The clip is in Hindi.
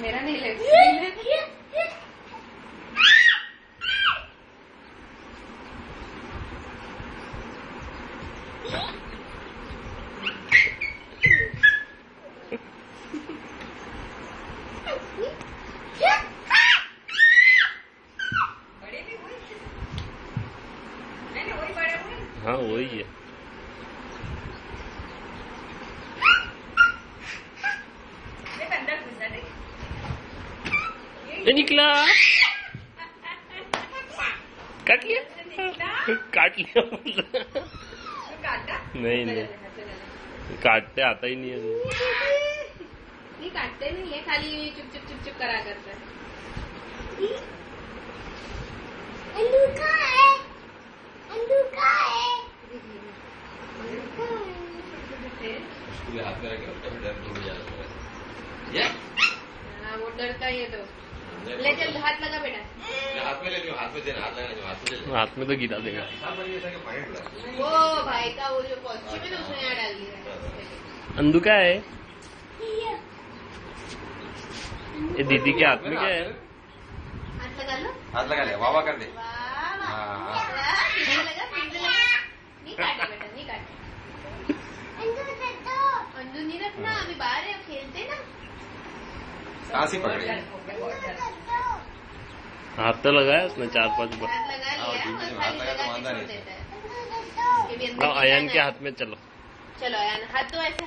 मेरा नहीं ले हाँ वही है। ये निकला, काट लिया, काट लिया। नहीं नहीं, काटते आता ही नहीं है। नहीं काटते नहीं है, खाली चुप चुप चुप चुप करा करता है। हाथ में हाँ वो डरता ही है तो ले चल, हाथ लगा बेटा। हाथ में ले लो, हाथ में देना, हाथ लगाना, हाथ में ले लो। हाथ में तो गिरा देगा। वो भाई का वो जो कॉस्ट्यूम है ना उसने यहाँ डाल दिया। अंधु क्या है? ये दीदी के हाथ में क्या है? हाथ लगा लो, हाथ लगा ले, वाह वाह कर दे। नहीं काटे बेटा, नहीं काटे। अंजू नहीं रखना, अभी बाहर है, खेलते ना। कहाँ से पकड़े? हाथ तो लगाया उसने 4-5 बार। हाथ लगा लिया, बस खाली लगा के छोड़ देता है। अयान के हाथ में चलो। चलो अयान, हाथ तो ऐसे